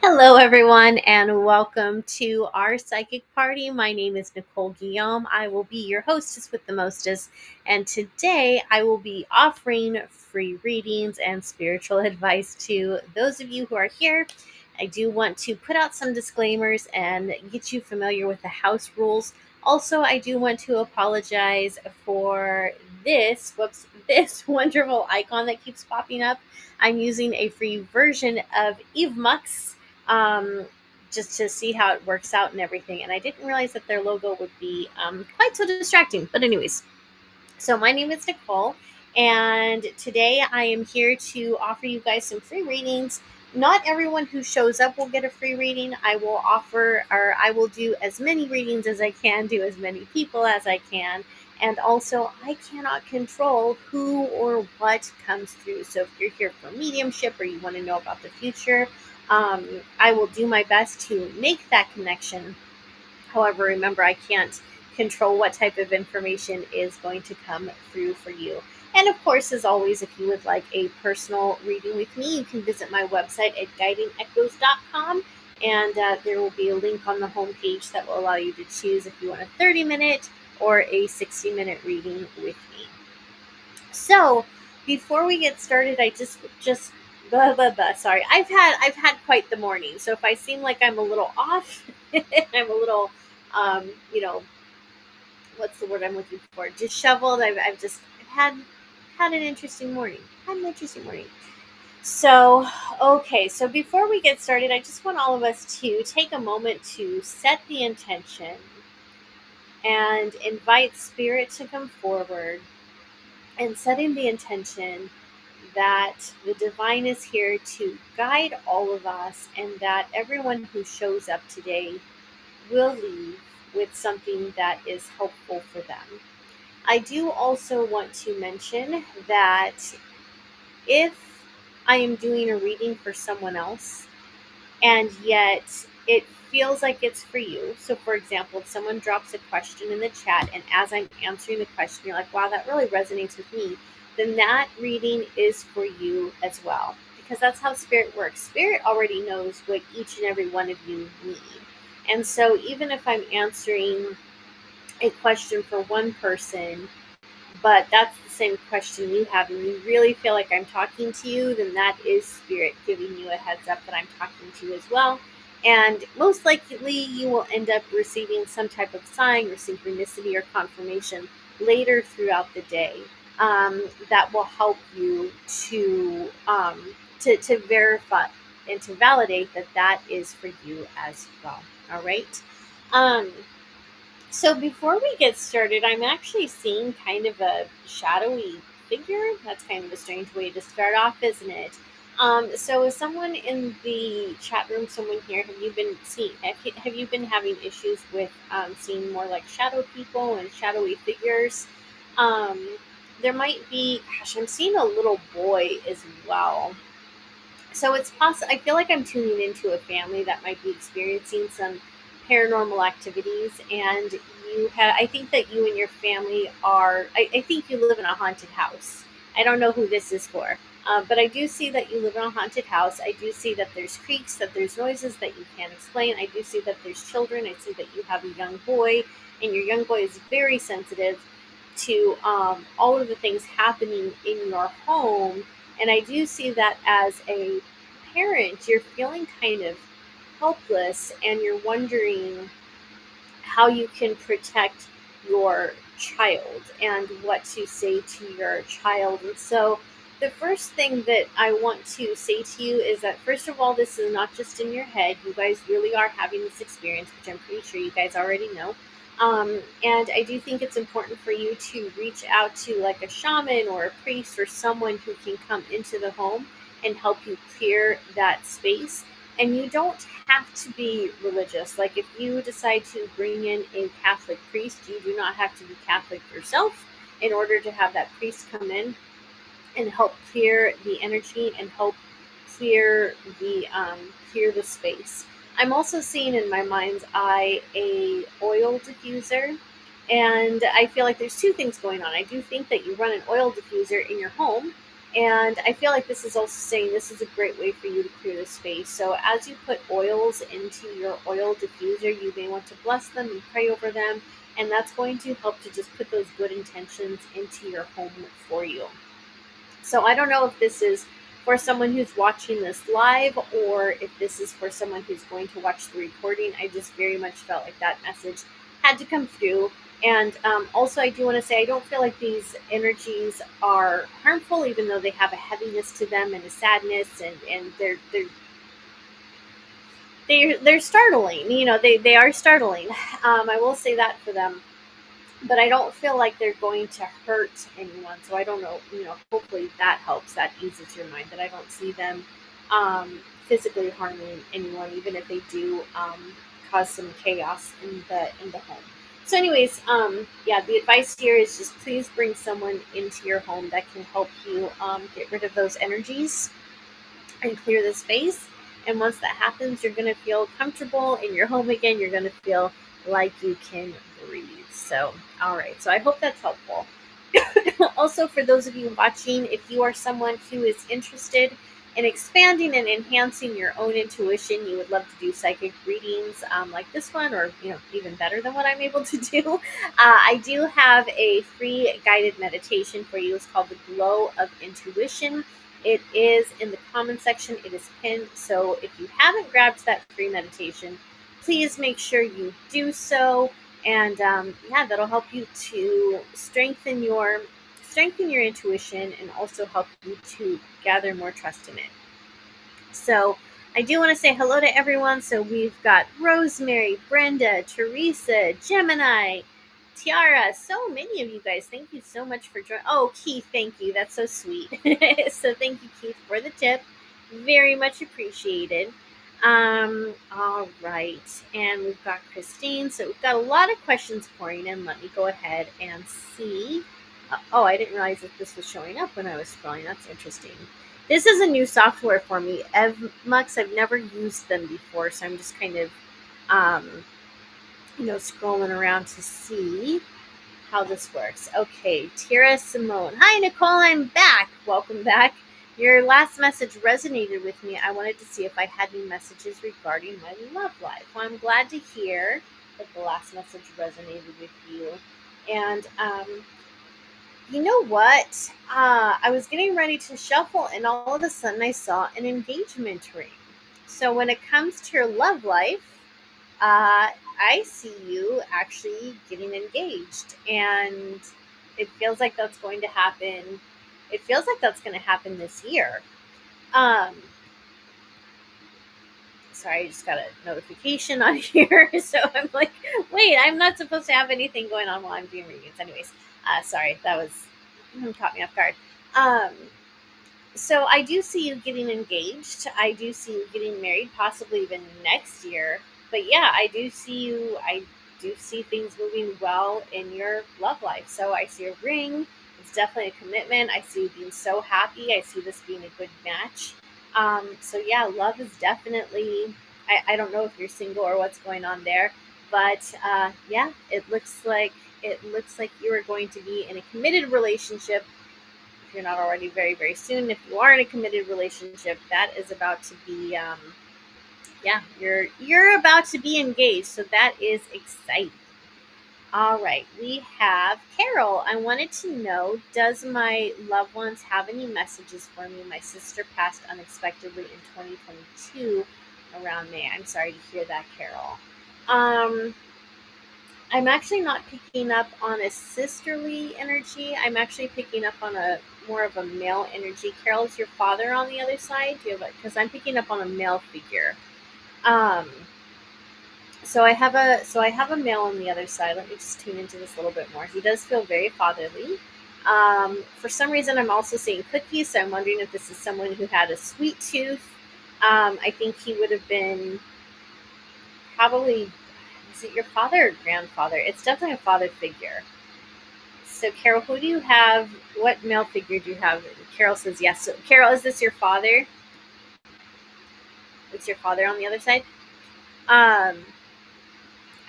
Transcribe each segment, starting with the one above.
Hello, everyone, and welcome to our psychic party. My name is Nicole Guillaume. I will be your hostess with the mostest, and today I will be offering free readings and spiritual advice to those of you who are here. I do want to put out some disclaimers and get you familiar with the house rules. Also, I do want to apologize for this wonderful icon that keeps popping up. I'm using a free version of Eve Mux um, just to see how it works out and everything. And I didn't realize that their logo would be quite so distracting. But, anyways, so my name is Nicole, and today I am here to offer you guys some free readings. Not everyone who shows up will get a free reading. I will do as many readings as I can, do as many people as I can. And also, I cannot control who or what comes through. So if you're here for mediumship or you want to know about the future, I will do my best to make that connection. However, remember, I can't control what type of information is going to come through for you. And of course, as always, if you would like a personal reading with me, you can visit my website at guidingechoes.com. And there will be a link on the homepage that will allow you to choose if you want a 30-minute or a 60-minute reading with me. So, before we get started, I just blah blah blah. Sorry, I've had quite the morning. So if I seem like I'm a little off, I'm a little, um, you know, what's the word I'm looking for? Disheveled. I've had an interesting morning. Had an interesting morning. So, okay. So before we get started, I just want all of us to take a moment to set the intention and invite spirit to come forward and setting the intention that the divine is here to guide all of us and that everyone who shows up today will leave with something that is helpful for them. I do also want to mention that if I am doing a reading for someone else and yet it feels like it's for you. So, for example, if someone drops a question in the chat, and as I'm answering the question, you're like, wow, that really resonates with me, then that reading is for you as well. Because that's how spirit works. Spirit already knows what each and every one of you need. And so, even if I'm answering a question for one person, but that's the same question you have, and you really feel like I'm talking to you, then that is spirit giving you a heads up that I'm talking to you as well. And most likely, you will end up receiving some type of sign or synchronicity or confirmation later throughout the day that will help you to verify and to validate that that is for you as well. All right. Um, so before we get started, I'm actually seeing kind of a shadowy figure. That's kind of a strange way to start off, isn't it? So is someone in the chat room, someone here, have you been having issues with seeing more like shadow people and shadowy figures? Um, there might be, gosh, I'm seeing a little boy as well. So it's possible. I feel like I'm tuning into a family that might be experiencing some paranormal activities, and I think that you and your family are. I think you live in a haunted house. I don't know who this is for, but I do see that you live in a haunted house. I do see that there's creaks, that there's noises that you can't explain. I do see that there's children. I see that you have a young boy, and your young boy is very sensitive to all of the things happening in your home. And I do see that as a parent, you're feeling kind of helpless and you're wondering how you can protect your child and what to say to your child. And so, the first thing that I want to say to you is that, first of all, this is not just in your head. You guys really are having this experience, which I'm pretty sure you guys already know. And I do think it's important for you to reach out to like a shaman or a priest or someone who can come into the home and help you clear that space. And you don't have to be religious. Like if you decide to bring in a Catholic priest, you do not have to be Catholic yourself in order to have that priest come in and help clear the energy and help clear the space. I'm also seeing in my mind's eye a oil diffuser, and I feel like there's two things going on. I do think that you run an oil diffuser in your home, And I feel like this is also saying this is a great way for you to clear the space. So as you put oils into your oil diffuser, you may want to bless them and pray over them. And that's going to help to just put those good intentions into your home for you. So I don't know if this is for someone who's watching this live or if this is for someone who's going to watch the recording. I just very much felt like that message had to come through. And also, I do want to say I don't feel like these energies are harmful, even though they have a heaviness to them and a sadness, and they're startling. They are startling. I will say that for them, but I don't feel like they're going to hurt anyone. So I don't know, hopefully that helps. That eases your mind that I don't see them physically harming anyone, even if they do cause some chaos in the home. So, anyways, yeah, the advice here is just please bring someone into your home that can help you get rid of those energies and clear the space. And once that happens, you're going to feel comfortable in your home again. You're going to feel like you can breathe. So, all right. So, I hope that's helpful. Also, for those of you watching, if you are someone who is interested in expanding and enhancing your own intuition, you would love to do psychic readings like this one, or even better than what I'm able to do. I do have a free guided meditation for you. It's called the Glow of Intuition. It is in the comment section. It is pinned. So if you haven't grabbed that free meditation, please make sure you do so. And yeah, that'll help you to strengthen your intuition and also help you to gather more trust in it. So I do want to say hello to everyone. So we've got Rosemary, Brenda, Teresa, Gemini, Tiara, so many of you guys. Thank you so much for joining. Oh, Keith, thank you. That's so sweet. So thank you, Keith, for the tip. Very much appreciated. All right. And we've got Christine. So we've got a lot of questions pouring in. Let me go ahead and see. Oh, I didn't realize that this was showing up when I was scrolling. That's interesting. This is a new software for me. Evmux, I've never used them before, so I'm just kind of, scrolling around to see how this works. Okay, Tira Simone. Hi, Nicole, I'm back. Welcome back. Your last message resonated with me. I wanted to see if I had any messages regarding my love life. Well, I'm glad to hear that the last message resonated with you. And you know what? I was getting ready to shuffle, and all of a sudden I saw an engagement ring. So when it comes to your love life, I see you actually getting engaged, and it feels like that's going to happen. It feels like that's going to happen this year. Um, Sorry, I just got a notification on here, so I'm like, wait, I'm not supposed to have anything going on while I'm doing readings. Anyways, sorry, that was caught me off guard. Um, so I do see you getting engaged. I do see you getting married, possibly even next year. But yeah, I do see things moving well in your love life. So I see a ring. It's definitely a commitment. I see you being so happy. I see this being a good match. So yeah, love is definitely, I don't know if you're single or what's going on there, but yeah, it looks like you are going to be in a committed relationship. If you're not already, very, very soon. If you are in a committed relationship, that is about to be, yeah, you're about to be engaged. So that is exciting. All right, we have Carol. I wanted to know, does my loved ones have any messages for me? My sister passed unexpectedly in 2022 around May. I'm sorry to hear that, Carol. I'm actually not picking up on a sisterly energy. I'm actually picking up on a more of a male energy. Carol, is your father on the other side? Do you have because I'm picking up on a male figure. Um, so I have a male on the other side. Let me just tune into this a little bit more. He does feel very fatherly. For some reason, I'm also seeing cookies, so I'm wondering if this is someone who had a sweet tooth. I think he would have been probably, is it your father or grandfather? It's definitely a father figure. So, Carol, who do you have? What male figure do you have? Carol says yes. So, Carol, is this your father? It's your father on the other side? Um,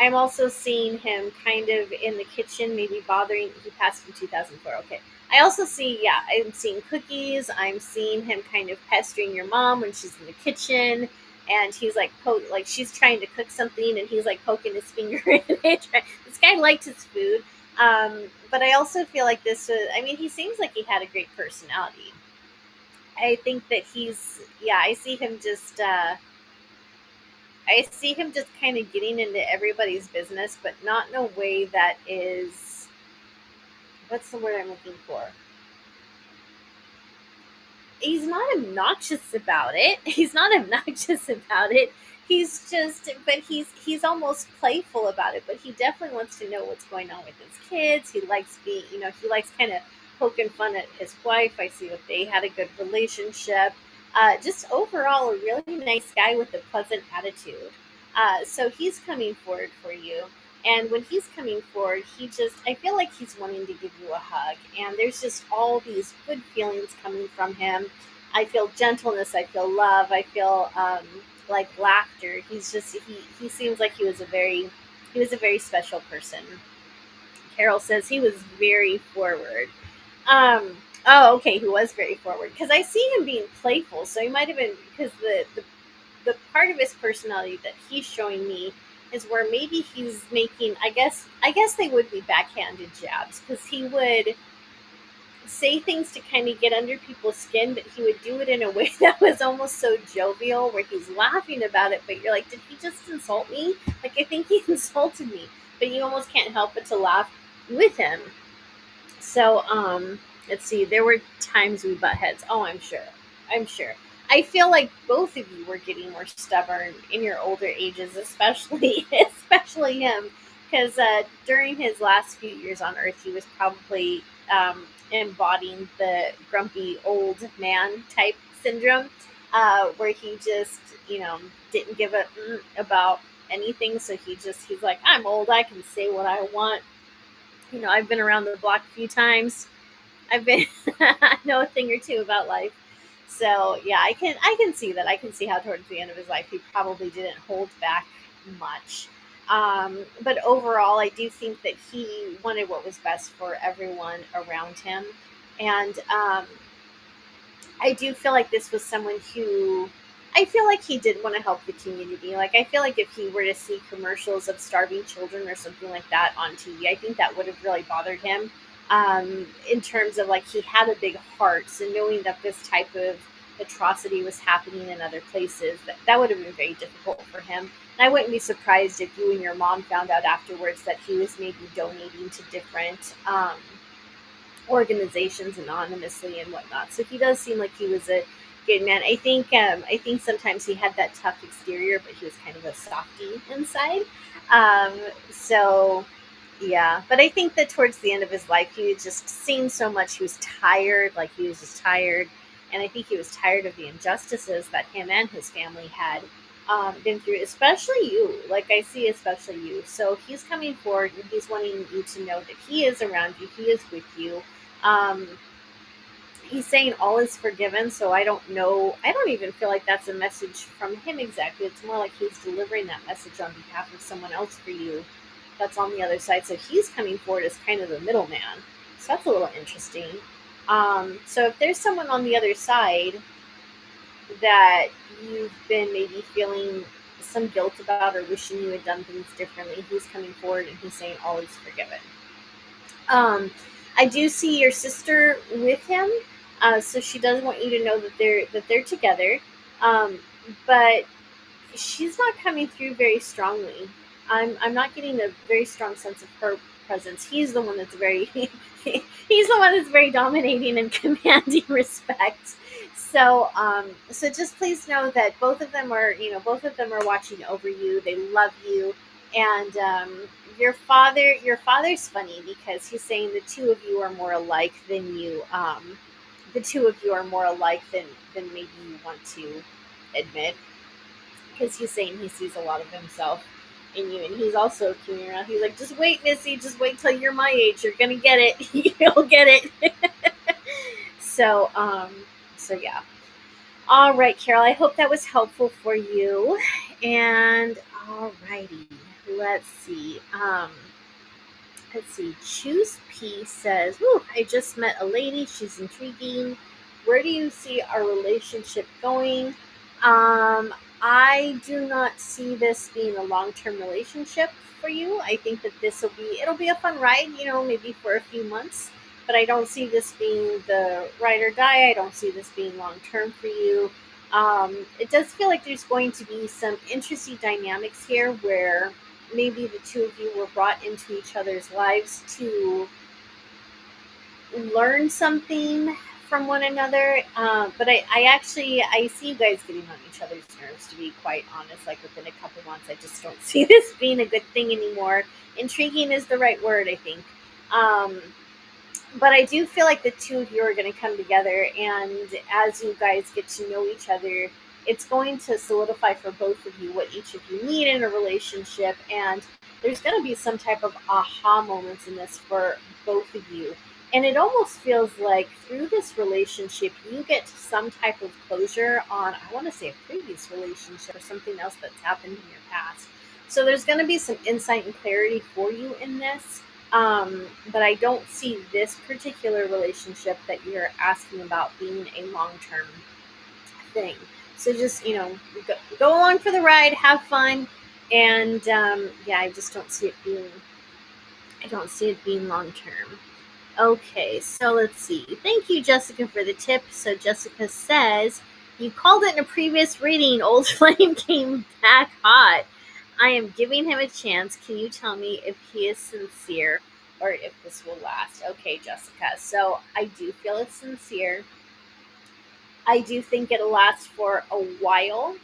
I'm also seeing him kind of in the kitchen, maybe bothering. He passed in 2004. Okay. I also see, yeah, I'm seeing cookies. I'm seeing him kind of pestering your mom when she's in the kitchen, and he's like, like she's trying to cook something, and he's like poking his finger in it. This guy liked his food, but I also feel like this was. I mean, he seems like he had a great personality. I think that he's, yeah. I see him just kind of getting into everybody's business, but not in a way that is, what's the word I'm looking for? He's not obnoxious about it. He's not obnoxious about it. He's just, but he's almost playful about it. But he definitely wants to know what's going on with his kids. He likes being, he likes kind of poking fun at his wife. I see that they had a good relationship. Just overall, a really nice guy with a pleasant attitude. So he's coming forward for you. And when he's coming forward, I feel like he's wanting to give you a hug. And there's just all these good feelings coming from him. I feel gentleness. I feel love. I feel like laughter. He seems like he was a very special person. Carol says he was very forward. Oh, okay, he was very forward because I see him being playful. So he might have been because the part of his personality that he's showing me is where maybe he's making, I guess they would be backhanded jabs because he would say things to kind of get under people's skin, but he would do it in a way that was almost so jovial where he's laughing about it, but you're like, did he just insult me? Like, I think he insulted me, but you almost can't help but to laugh with him. So, let's see. There were times we butt heads. Oh, I'm sure. I'm sure. I feel like both of you were getting more stubborn in your older ages, especially especially him, because during his last few years on Earth, he was probably embodying the grumpy old man type syndrome, where he just didn't give a about anything. So he's like, I'm old. I can say what I want. I've been around the block a few times. I've been I know a thing or two about life. So yeah, I can see that. I can see how towards the end of his life he probably didn't hold back much. But overall, I do think that he wanted what was best for everyone around him, and I do feel like this was someone who I feel like he did want to help the community. Like I feel like if he were to see commercials of starving children or something like that on TV, I think that would have really bothered him. In terms of like he had a big heart, so knowing that this type of atrocity was happening in other places, that would have been very difficult for him. And I wouldn't be surprised if you and your mom found out afterwards that he was maybe donating to different organizations anonymously and whatnot. So he does seem like he was a good man. I think sometimes he had that tough exterior, but he was kind of a softie inside. Um, so yeah, but I think that towards the end of his life, he had just seen so much. He was tired, like he was just tired, and I think he was tired of the injustices that him and his family had been through, especially you. Like I see, especially you. So he's coming forward and he's wanting you to know that he is around you. He is with you. Um, he's saying all is forgiven. So I don't know. I don't even feel like that's a message from him exactly. It's more like he's delivering that message on behalf of someone else for you that's on the other side. So he's coming forward as kind of the middleman. So that's a little interesting. So if there's someone on the other side that you've been maybe feeling some guilt about or wishing you had done things differently, he's coming forward and he's saying all is forgiven. Um, I do see your sister with him, so she does want you to know that they're together. Um, but she's not coming through very strongly. I'm not getting a very strong sense of her presence. He's the one that's very he's the one that's very dominating and commanding respect. So just please know that both of them are watching over you. They love you, and your father's funny because he's saying the two of you are more alike than you. The two of you are more alike than maybe you want to admit because he's saying he sees a lot of himself in you, and he's also coming around. He's like, "Just wait, Missy. Just wait till you're my age. You're gonna get it. You'll get it." so, um, so yeah. All right, Carol. I hope that was helpful for you. And all righty, let's see. Let's see. Choose Peace says, "Woo, I just met a lady. She's intriguing. Where do you see our relationship going?" Um, I do not see this being a long-term relationship for you. I think that it'll be a fun ride, maybe for a few months, but I don't see this being the ride or die. I don't see this being long-term for you. It does feel like there's going to be some interesting dynamics here where maybe the two of you were brought into each other's lives to learn something from one another. But I see you guys getting on each other's nerves, to be quite honest. Like within a couple months, I just don't see this being a good thing anymore. Intriguing is the right word, I think. Um, but I do feel like the two of you are going to come together, and as you guys get to know each other, it's going to solidify for both of you what each of you need in a relationship, and there's going to be some type of aha moments in this for both of you. And it almost feels like through this relationship, you get some type of closure on, I want to say, a previous relationship or something else that's happened in your past. So there's going to be some insight and clarity for you in this, but I don't see this particular relationship that you're asking about being a long term thing. So just, go along for the ride, have fun. And yeah, I don't see it being long term. Okay, so let's see. Thank you, Jessica, for the tip. So Jessica says, "You called it in a previous reading. Old Flame came back hot. I am giving him a chance. Can you tell me if he is sincere or if this will last?" Okay, Jessica. So I do feel it's sincere. I do think it'll last for a while.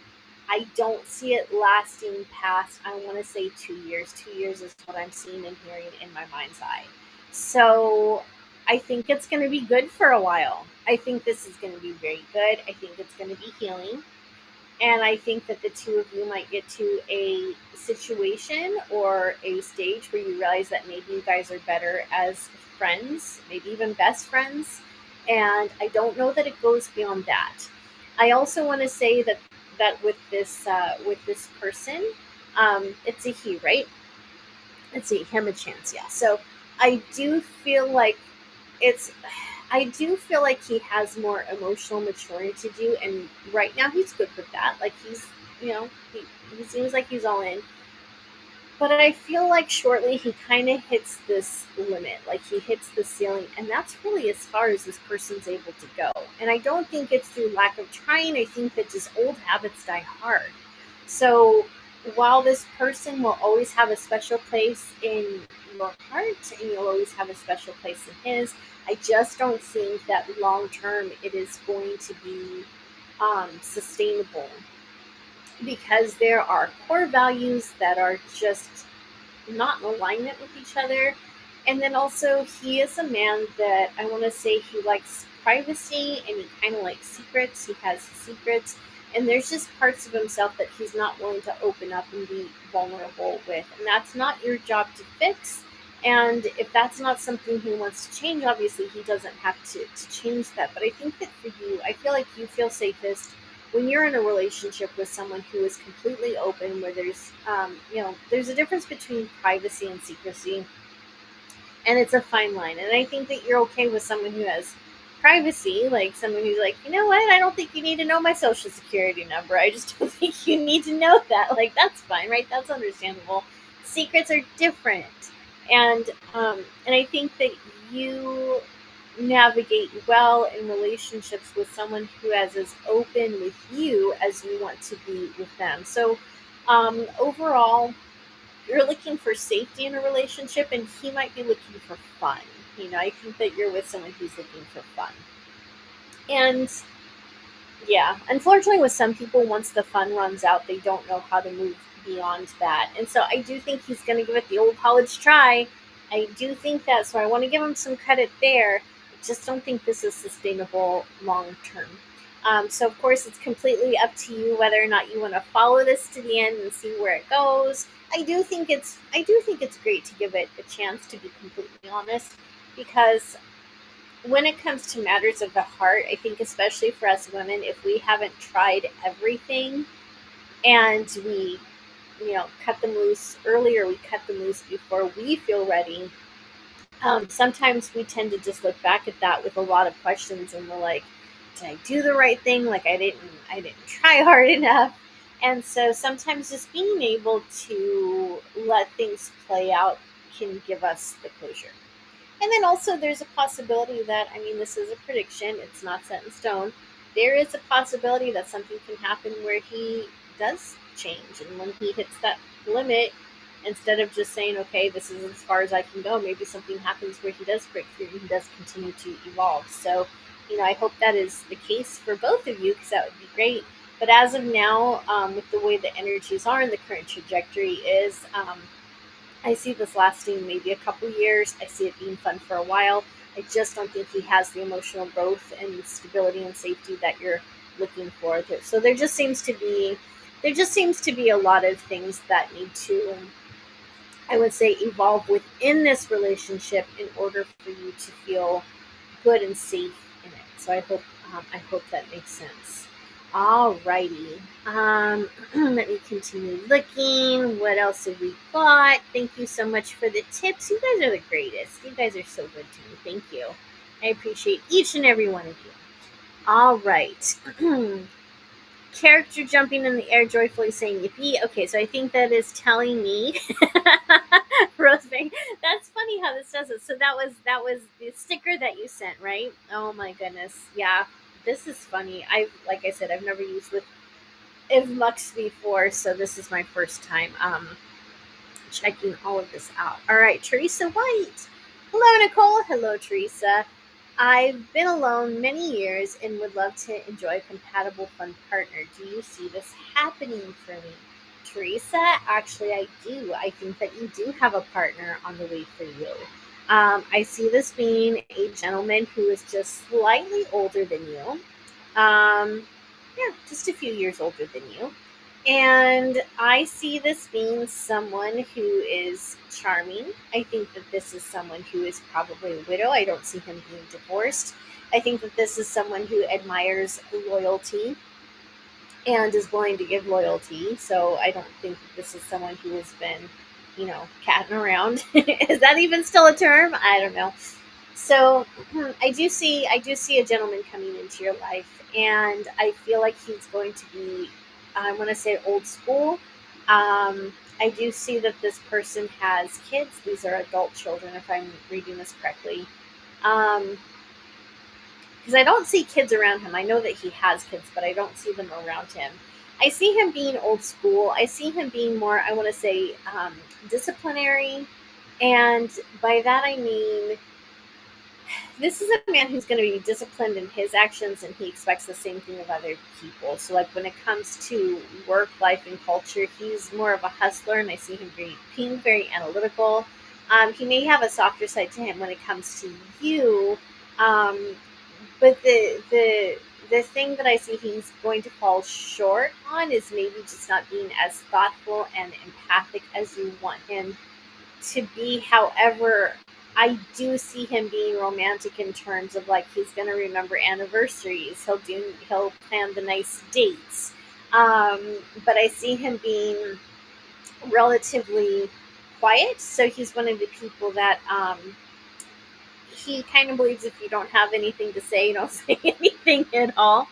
I don't see it lasting past, I want to say, 2 years. 2 years is what I'm seeing and hearing in my mind's eye. So I think it's going to be good for a while. I think this is going to be very good. I think it's going to be healing. And I think that the two of you might get to a situation or a stage where you realize that maybe you guys are better as friends, maybe even best friends. And I don't know that it goes beyond that. I also want to say that with this person, it's a he, right? Let's see, him a chance, yeah. So I do feel like it's I do feel like he has more emotional maturity to do, and right now he's good with that. Like he seems like he's all in. But I feel like shortly he kind of hits this limit, like he hits the ceiling, and that's really as far as this person's able to go. And I don't think it's through lack of trying. I think that just old habits die hard. So while this person will always have a special place in your heart, and you'll always have a special place in his, I just don't think that long term it is going to be sustainable, because there are core values that are just not in alignment with each other. And then also, he is a man that I want to say he likes privacy and he kind of likes secrets. He has secrets. And there's just parts of himself that he's not willing to open up and be vulnerable with. And that's not your job to fix. And if that's not something he wants to change, obviously he doesn't have to change that. But I think that for you, I feel like you feel safest when you're in a relationship with someone who is completely open, where there's a difference between privacy and secrecy, and it's a fine line. And I think that you're okay with someone who has privacy, like someone who's like, you know what, I don't think you need to know my social security number. I just don't think you need to know that. Like, that's fine, right? That's understandable. Secrets are different, and and I think that you navigate well in relationships with someone who is as open with you as you want to be with them. So overall, you're looking for safety in a relationship, and he might be looking for fun. I think that you're with someone who's looking for fun. And yeah, unfortunately, with some people, once the fun runs out, they don't know how to move beyond that. And so I do think he's going to give it the old college try. I do think that, so I want to give him some credit there. I just don't think this is sustainable long term. So of course, it's completely up to you whether or not you want to follow this to the end and see where it goes. I do think it's great to give it a chance, to be completely honest, because when it comes to matters of the heart, I think especially for us women, if we haven't tried everything and we, cut them loose earlier, we cut them loose before we feel ready, Sometimes we tend to just look back at that with a lot of questions, and we're like, did I do the right thing? Like I didn't try hard enough. And so sometimes just being able to let things play out can give us the closure. And then also, there's a possibility that, I mean, this is a prediction, it's not set in stone. There is a possibility that something can happen where he does change. And when he hits that limit, instead of just saying, okay, this is as far as I can go, maybe something happens where he does break through and he does continue to evolve. So, I hope that is the case for both of you, because that would be great. But as of now, with the way the energies are and the current trajectory is, I see this lasting maybe a couple years. I see it being fun for a while. I just don't think he has the emotional growth and stability and safety that you're looking for. So there just seems to be a lot of things that need to, I would say, evolve within this relationship in order for you to feel good and safe in it. So I hope that makes sense. Alrighty. Let me continue looking. What else have we got? Thank you so much for the tips. You guys are the greatest. You guys are so good to me. Thank you. I appreciate each and every one of you. All right. Character jumping in the air joyfully saying yippee. Okay, so I think that is telling me Rosemary. That's funny how this does it. So that was the sticker that you sent, right? Oh my goodness. Yeah. This is funny. Like I said, I've never used with Ivmux before, so this is my first time checking all of this out. All right, Teresa White. Hello, Nicole. Hello, Teresa. I've been alone many years and would love to enjoy a compatible, fun partner. Do you see this happening for me? Teresa, actually, I do. I think that you do have a partner on the way for you. I see this being a gentleman who is just slightly older than you. Yeah, just a few years older than you. And I see this being someone who is charming. I think that this is someone who is probably a widow. I don't see him being divorced. I think that this is someone who admires loyalty and is willing to give loyalty. So I don't think that this is someone who has been, catting around. Is that even still a term? I don't know. So I do see a gentleman coming into your life, and I feel like he's going to be, I want to say, old school. I do see that this person has kids. These are adult children, if I'm reading this correctly. Um, because I don't see kids around him. I know that he has kids, but I don't see them around him. I see him being old school. I see him being more, I want to say, disciplinary. And by that I mean, this is a man who's going to be disciplined in his actions, and he expects the same thing of other people. So, like, when it comes to work, life, and culture, he's more of a hustler, and I see him being very analytical. He may have a softer side to him when it comes to you, um, but the thing that I see he's going to fall short on is maybe just not being as thoughtful and empathic as you want him to be. However, I do see him being romantic in terms of, like, he's going to remember anniversaries. He'll plan the nice dates. But I see him being relatively quiet. So he's one of the people that, he kind of believes if you don't have anything to say, you don't say anything at all.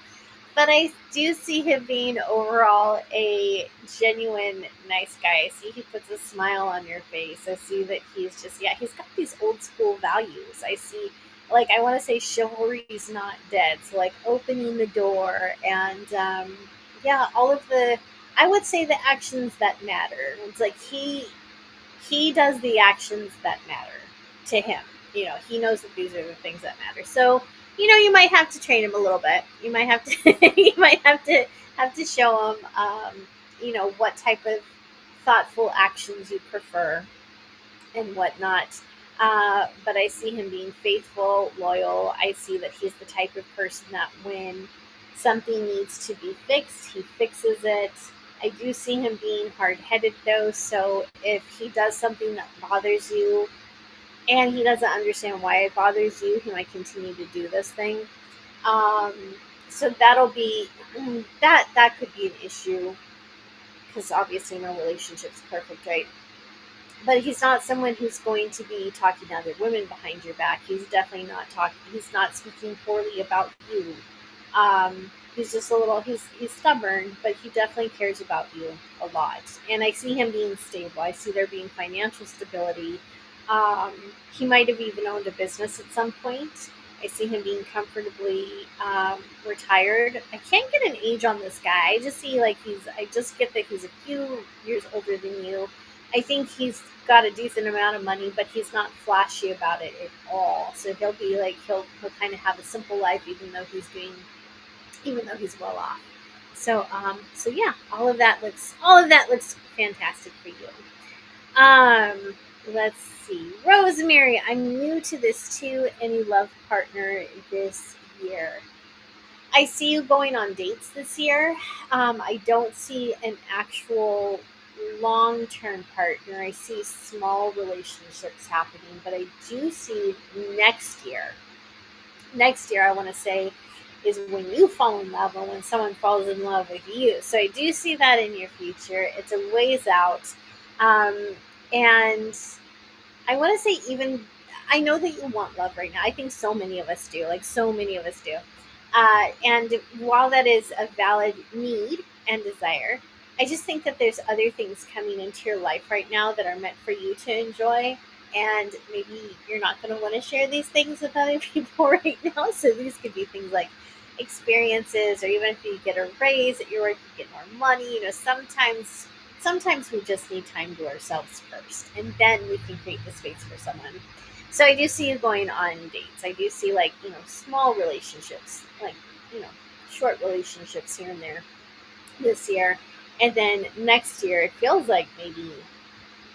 But I do see him being overall a genuine nice guy. I see he puts a smile on your face. I see that he's just, yeah, he's got these old school values. I see, like, I want to say chivalry's not dead. So, like, opening the door and, yeah, all of the, I would say, the actions that matter. It's like he does the actions that matter to him. He knows that these are the things that matter. So, you might have to train him a little bit. You might have to, you might have to show him, what type of thoughtful actions you prefer and whatnot. But I see him being faithful, loyal. I see that he's the type of person that when something needs to be fixed, he fixes it. I do see him being hard headed though. So if he does something that bothers you and he doesn't understand why it bothers you, he might continue to do this thing. Um, so that'll be that could be an issue because obviously no relationship's perfect, right? but he's not someone who's going to be talking to other women behind your back. He's definitely not talking. He's not speaking poorly about you. He's just a little. He's stubborn, but he definitely cares about you a lot. And I see him being stable. I see there being financial stability. Um, he might have even owned a business at some point. I see him being comfortably retired. I can't get an age on this guy. I just see like he's. I just get that he's a few years older than you. I think he's got a decent amount of money, but he's not flashy about it at all. So he'll be like he'll kind of have a simple life, even though he's well off. So yeah, all of that looks fantastic for you. Um, let's see, Rosemary. I'm new to this too. Any love partner this year? I see you going on dates this year. I don't see an actual long term partner. I see small relationships happening, but I do see next year. Next year, I want to say, is when you fall in love or when someone falls in love with you. So I do see that in your future. It's a ways out. Um, and I want to say, even I know that you want love right now. I think so many of us do. Like so many of us do. And while that is a valid need and desire, I just think that there's other things coming into your life right now that are meant for you to enjoy. And maybe you're not going to want to share these things with other people right now. So these could be things like experiences, or even if you get a raise at your work, you get more money. Sometimes we just need time to ourselves first, and then we can create the space for someone. So I do see you going on dates. I do see, like, small relationships, like, you know, short relationships here and there this year. And then next year, it feels like maybe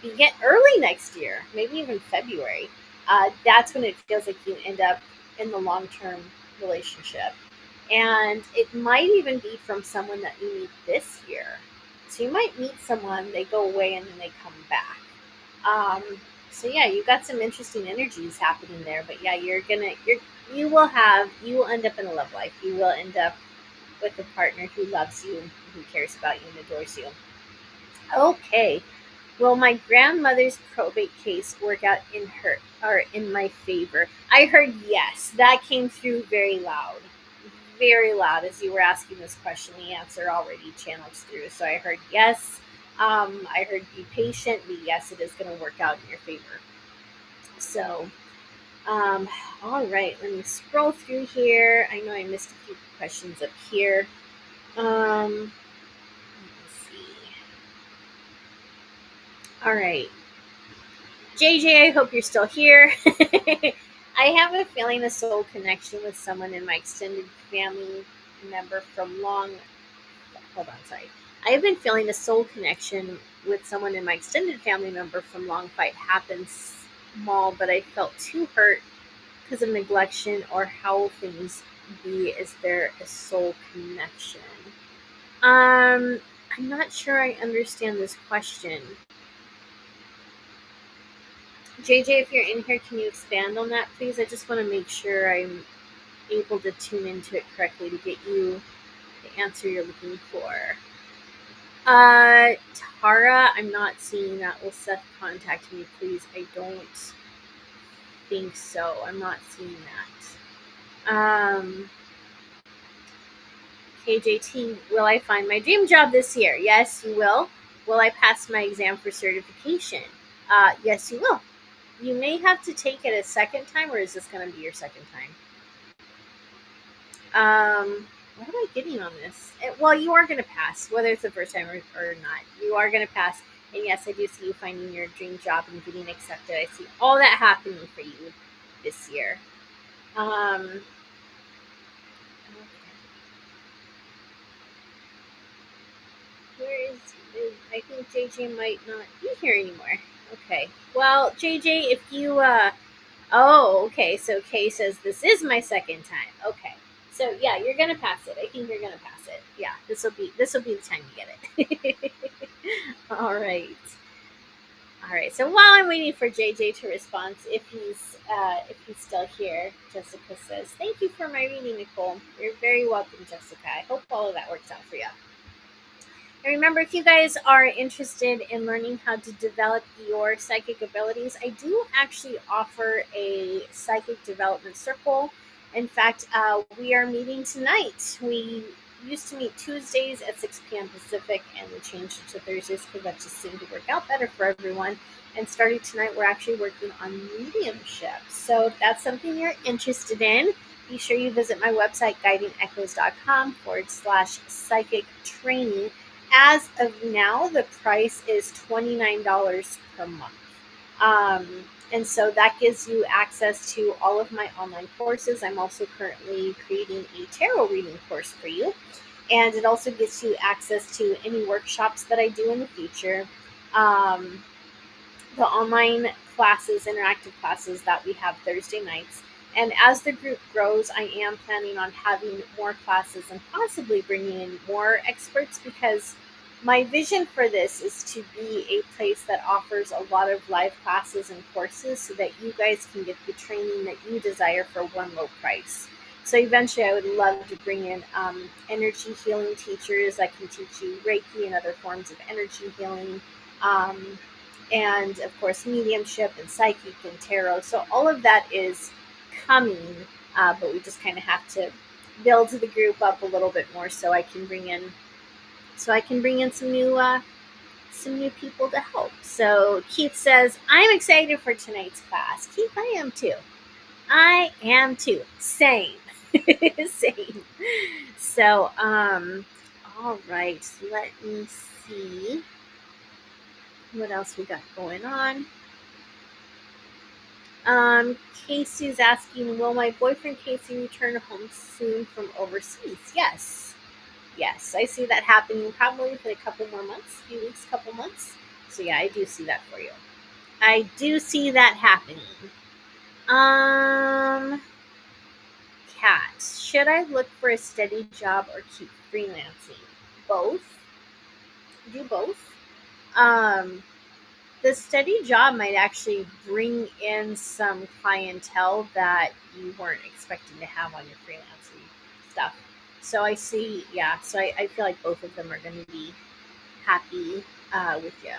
you get early next year, maybe even February. That's when it feels like you end up in the long term relationship. And it might even be from someone that you meet this year. So you might meet someone, they go away, and then they come back. Um, so yeah, you got some interesting energies happening there. But yeah, you will end up in a love life. You will end up with a partner who loves you, who cares about you, and adores you. Okay. Will my grandmother's probate case work out in my favor? I heard yes. That came through very loud. Very loud as you were asking this question. The answer already channeled through. So I heard yes. I heard be patient, but yes, it is going to work out in your favor. So, um, all right, let me scroll through here. I know I missed a few questions up here. Let me see. All right. JJ, I hope you're still here. I have a feeling a soul connection with someone in my extended family member from long. Hold on, sorry. I have been feeling a soul connection with someone in my extended family member from long fight happens small, but I felt too hurt because of neglection or how things be. Is there a soul connection? Um, I'm not sure I understand this question. JJ, if you're in here, can you expand on that, please? I just want to make sure I'm able to tune into it correctly to get you the answer you're looking for. Uh, Tara, I'm not seeing that. Will Seth contact me, please? I don't think so. I'm not seeing that. KJT, will I find my dream job this year? Yes, you will. Will I pass my exam for certification? Yes, you will. You may have to take it a second time, or is this going to be your second time? What am I getting on this? Well, you are going to pass, whether it's the first time or not. You are going to pass. And yes, I do see you finding your dream job and getting accepted. I see all that happening for you this year. Okay. Where is I think JJ might not be here anymore. Okay. Well, JJ, if you oh, okay. So Kay says this is my second time. Okay. So yeah, you're gonna pass it. I think you're gonna pass it. Yeah, this will be the time you get it. All right. All right. So while I'm waiting for JJ to respond, if he's still here, Jessica says, "Thank you for my reading, Nicole. You're very welcome, Jessica. I hope all of that works out for you." And remember, if you guys are interested in learning how to develop your psychic abilities, I do actually offer a psychic development circle. In fact, we are meeting tonight. We used to meet Tuesdays at 6 p.m. Pacific, and we changed it to Thursdays because that just seemed to work out better for everyone. And starting tonight, we're actually working on mediumship. So if that's something you're interested in, be sure you visit my website, guidingechoes.com/psychic training. As of now, the price is $29 per month. And so that gives you access to all of my online courses. I'm also currently creating a tarot reading course for you. And it also gives you access to any workshops that I do in the future. The online classes, interactive classes that we have Thursday nights. And as the group grows, I am planning on having more classes and possibly bringing in more experts, because my vision for this is to be a place that offers a lot of live classes and courses so that you guys can get the training that you desire for one low price. So eventually, I would love to bring in energy healing teachers that can teach you Reiki and other forms of energy healing. Um, and of course mediumship and psychic and tarot. So all of that is coming, but we just kind of have to build the group up a little bit more so I can bring in some new people to help. So Keith says, I'm excited for tonight's class. Keith, I am too. I am too. Same. Same. So all right, let me see what else we got going on. Casey's asking, will my boyfriend Casey return home soon from overseas? Yes. Yes, I see that happening probably within a couple more months, a few weeks, couple months. So yeah, I do see that for you. I do see that happening. Cat, should I look for a steady job or keep freelancing? Both. Do both. Um, the steady job might actually bring in some clientele that you weren't expecting to have on your freelancing stuff. So I see, yeah. So I feel like both of them are going to be happy with you.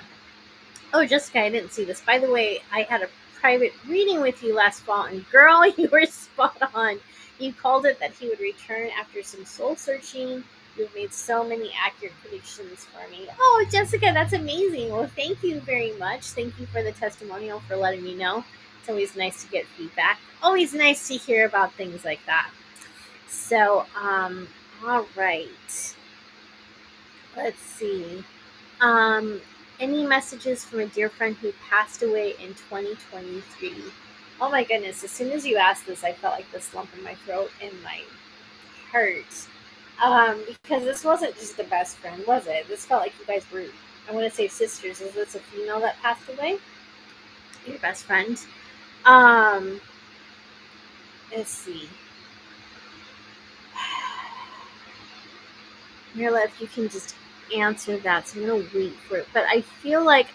Oh, Jessica, I didn't see this. By the way, I had a private reading with you last fall, and girl, you were spot on. You called it that he would return after some soul searching. You've made so many accurate predictions for me. Oh, Jessica, that's amazing. Well, thank you very much. Thank you for the testimonial, for letting me know. It's always nice to get feedback. Always nice to hear about things like that. So, all right. Let's see. Um, any messages from a dear friend who passed away in 2023? Oh my goodness, as soon as you asked this, I felt like this lump in my throat and my heart. Because this wasn't just a best friend, was it? This felt like you guys were, I want to say sisters. Is this a female that passed away? Your best friend? Um, let's see. Mirla, if you can just answer that. So I'm gonna wait for it. But I feel like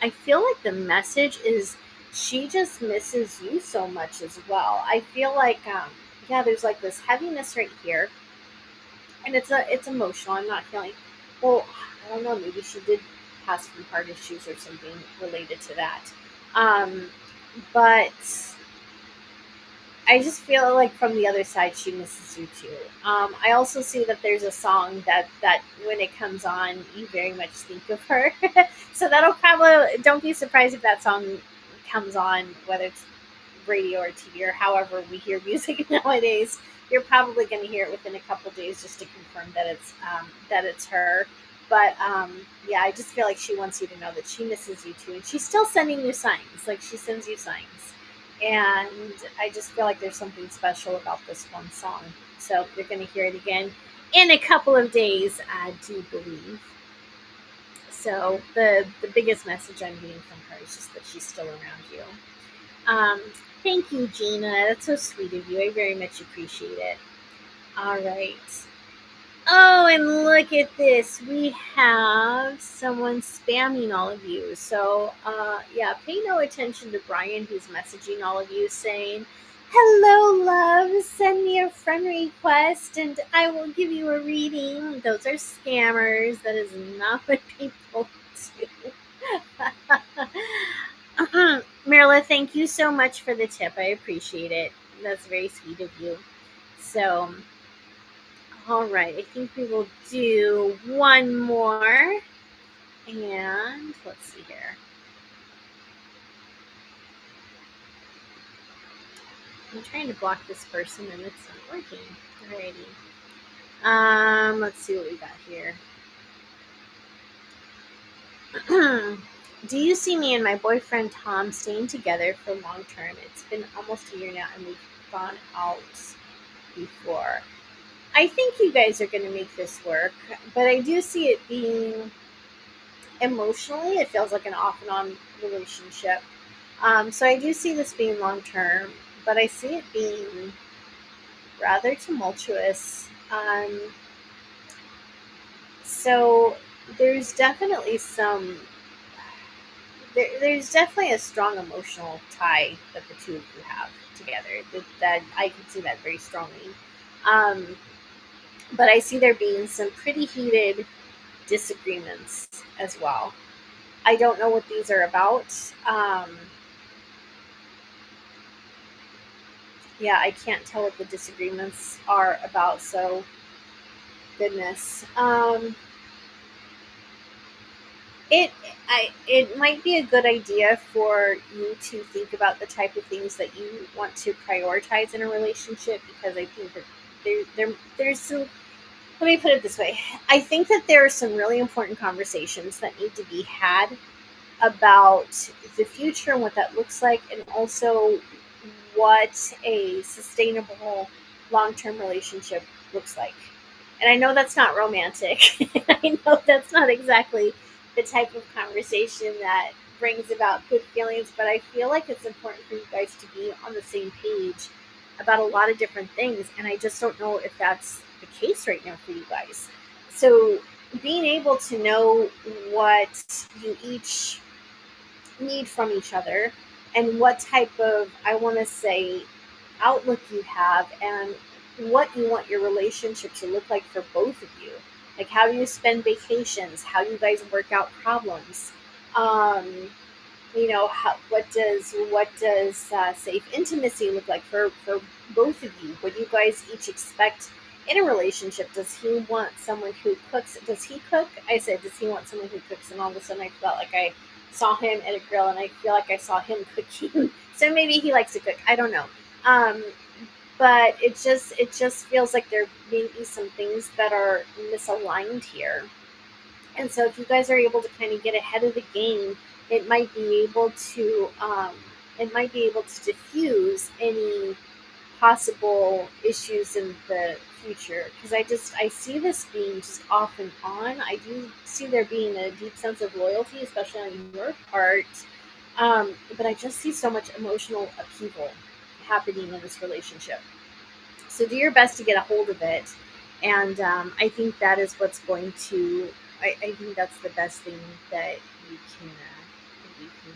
the message is she just misses you so much as well. I feel like yeah, there's like this heaviness right here, and it's emotional. I'm not feeling, well, I don't know, maybe she did pass from heart issues or something related to that. Um, but I just feel like from the other side, she misses you too. I also see that there's a song that when it comes on, you very much think of her. So that'll probably, don't be surprised if that song comes on, whether it's radio or TV or however we hear music nowadays. You're probably going to hear it within a couple days just to confirm that it's her. But yeah, I just feel like she wants you to know that she misses you too, and she's still sending you signs. Like she sends you signs, and I just feel like there's something special about this one song. So you're going to hear it again in a couple of days, I do believe. So the biggest message I'm getting from her is just that she's still around you. Um, Thank you, Gina. That's so sweet of you. I very much appreciate it. All right. Oh, and look at this. We have someone spamming all of you. So, yeah, pay no attention to Brian, who's messaging all of you saying, Hello, love. Send me a friend request and I will give you a reading. Those are scammers. That is not what people do. Marilla, thank you so much for the tip. I appreciate it. That's very sweet of you. So, all right. I think we will do one more. And let's see here. I'm trying to block this person and it's not working. Alrighty. Let's see what we got here. Do you see me and my boyfriend Tom staying together for long term? It's been almost a year now and we've gone out before. I think you guys are going to make this work, but I do see it being emotionally, it feels like an off and on relationship. So I do see this being long term, but I see it being rather tumultuous. So there's definitely there's definitely a strong emotional tie that the two of you have together. That I can see that very strongly. Um, but I see there being some pretty heated disagreements as well. I don't know what these are about. Yeah, I can't tell what the disagreements are about. So goodness. It it might be a good idea for you to think about the type of things that you want to prioritize in a relationship because I think that there's some, let me put it this way. I think that there are some really important conversations that need to be had about the future and what that looks like, and also what a sustainable long-term relationship looks like. And I know that's not romantic. I know that's not exactly the type of conversation that brings about good feelings, but I feel like it's important for you guys to be on the same page about a lot of different things. And I just don't know if that's the case right now for you guys. So being able to know what you each need from each other and what type of, I want to say, outlook you have and what you want your relationship to look like for both of you. Like, how do you spend vacations? How do you guys work out problems? Um, what does safe intimacy look like for both of you? What do you guys each expect in a relationship? Does he want someone who cooks? Does he cook? I said, does he want someone who cooks? And all of a sudden I felt like I saw him at a grill and I feel like I saw him cooking. So maybe he likes to cook, I don't know. um, but it just feels like there may be some things that are misaligned here. And so if you guys are able to kind of get ahead of the game, it might be able to diffuse any possible issues in the future. Because I see this being just off and on. I do see there being a deep sense of loyalty, especially on your part. But I just see so much emotional upheaval happening in this relationship. So do your best to get a hold of it. And I think that is what's going to, I think that's the best thing that you can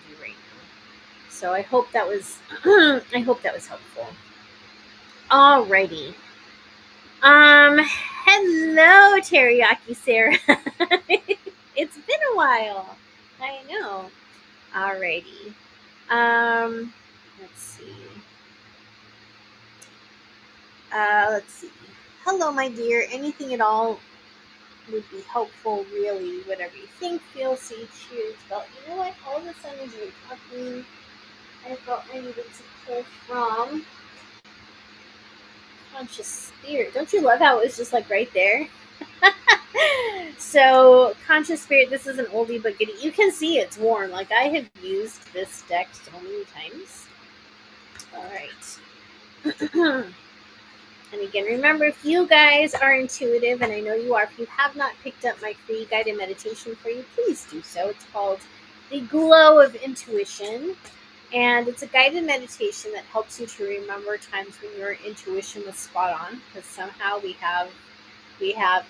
do right now. So I hope that was, I hope that was helpful. Alrighty. Hello, Teriyaki Sarah. It's been a while. I know. Alrighty. Let's see. Let's see. Hello, my dear. Anything at all would be helpful, really. Whatever you think, feel, see, choose. But you know what? All of a sudden, as you were talking, I felt I needed to pull from Conscious Spirit. Don't you love how it was just like right there? So, Conscious Spirit, this is an oldie but goodie. You can see it's worn. Like, I have used this deck so many times. Alright. And again, remember, if you guys are intuitive, and I know you are, if you have not picked up my free guided meditation for you, please do so. It's called The Glow of Intuition. And it's a guided meditation that helps you to remember times when your intuition was spot on, because somehow we have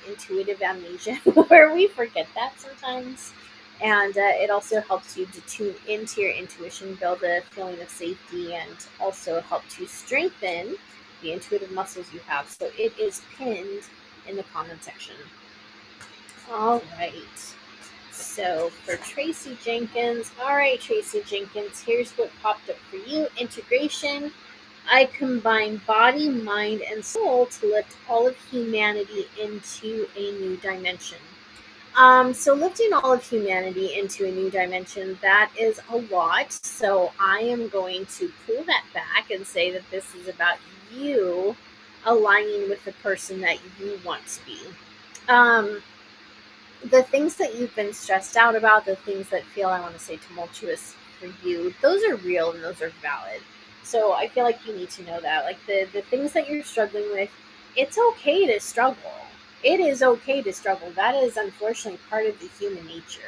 intuitive amnesia where we forget that sometimes. And it also helps you to tune into your intuition, build a feeling of safety, and also help to strengthen the intuitive muscles you have. So it is pinned in the comment section. All right. So for Tracy Jenkins, all right, Tracy Jenkins, here's what popped up for you. Integration. I combine body, mind, and soul to lift all of humanity into a new dimension. So lifting all of humanity into a new dimension, that is a lot. So I am going to pull that back and say that this is about you aligning with the person that you want to be. Um, the things that you've been stressed out about, the things that feel, I want to say, tumultuous for you, those are real and those are valid. So I feel like you need to know that. Like the things that you're struggling with, it's okay to struggle. It is okay to struggle. That is unfortunately part of the human nature.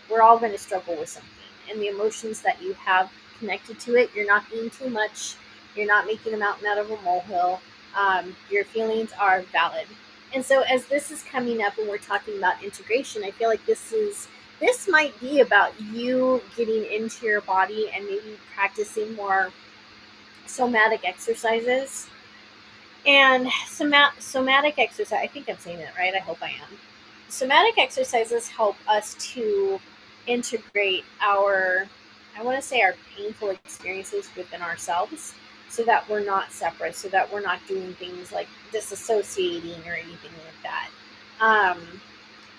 We're all going to struggle with something. And the emotions that you have connected to it, you're not being too much. You're not making a mountain out of a molehill. Your feelings are valid. And so as this is coming up and we're talking about integration, I feel like this might be about you getting into your body and maybe practicing more somatic exercises. And somatic exercise, I think I'm saying it right. I hope I am. Somatic exercises help us to integrate our, I want to say, our painful experiences within ourselves so that we're not separate, so that we're not doing things like disassociating or anything like that.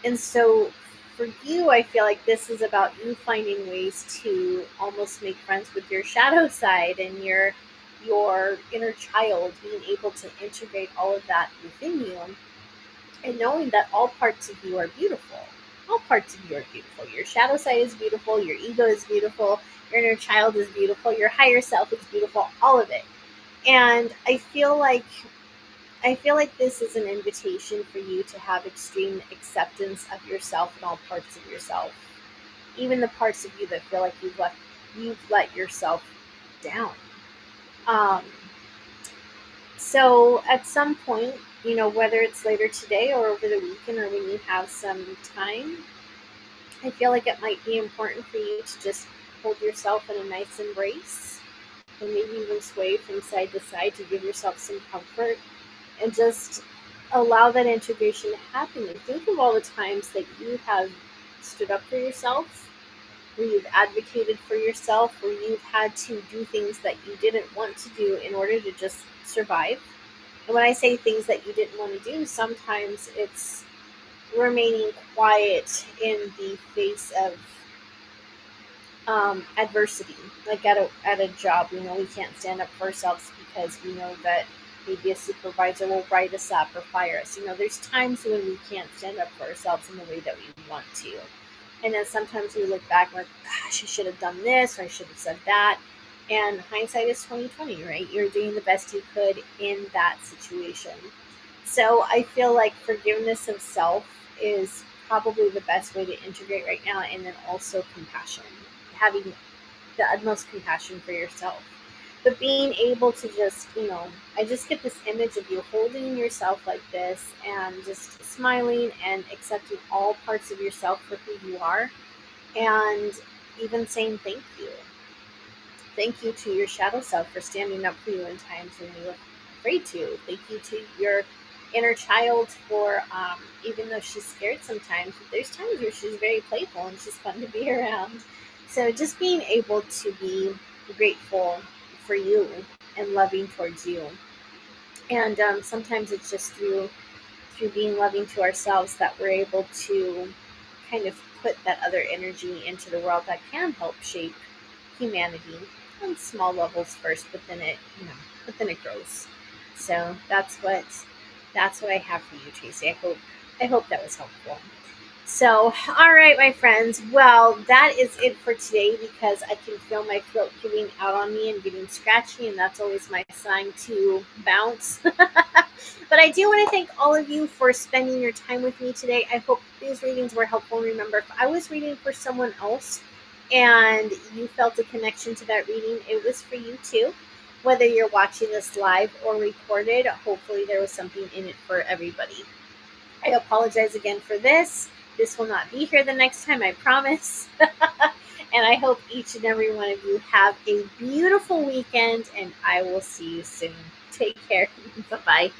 And so for you, I feel like this is about you finding ways to almost make friends with your shadow side and your inner child, being able to integrate all of that within you and knowing that all parts of you are beautiful. All parts of you are beautiful. Your shadow side is beautiful, your ego is beautiful, your inner child is beautiful, your higher self is beautiful, all of it. And I feel like this is an invitation for you to have extreme acceptance of yourself and all parts of yourself, even the parts of you that feel like you've let yourself down. Um, so at some point, whether it's later today or over the weekend or when you have some time, I feel like it might be important for you to just hold yourself in a nice embrace and maybe even sway from side to side to give yourself some comfort and just allow that integration to happen. And think of all the times that you have stood up for yourself, where you've advocated for yourself, where you've had to do things that you didn't want to do in order to just survive. And when I say things that you didn't want to do, sometimes it's remaining quiet in the face of adversity. Like at a job, we can't stand up for ourselves because we know that maybe a supervisor will write us up or fire us. There's times when we can't stand up for ourselves in the way that we want to. And then sometimes we look back and we're like, gosh, I should have done this or I should have said that. And hindsight is 2020, right? You're doing the best you could in that situation. So I feel like forgiveness of self is probably the best way to integrate right now, and then also compassion, having the utmost compassion for yourself. But being able to just, I just get this image of you holding yourself like this and just smiling and accepting all parts of yourself for who you are, and even saying thank you. Thank you to your shadow self for standing up for you in times when you were afraid to. Thank you to your inner child for, even though she's scared sometimes, there's times where she's very playful and she's fun to be around. So just being able to be grateful for you and loving towards you. And sometimes it's just through being loving to ourselves that we're able to kind of put that other energy into the world that can help shape humanity on small levels first, but then it grows. So that's what I have for you, Tracy. I hope that was helpful. So, all right, my friends. Well, that is it for today because I can feel my throat giving out on me and getting scratchy, and that's always my sign to bounce. But I do want to thank all of you for spending your time with me today. I hope these readings were helpful. Remember, if I was reading for someone else and you felt a connection to that reading, it was for you too. Whether you're watching this live or recorded, hopefully there was something in it for everybody. I apologize again for this. This will not be here the next time, I promise. And I hope each and every one of you have a beautiful weekend, and I will see you soon. Take care. Bye bye.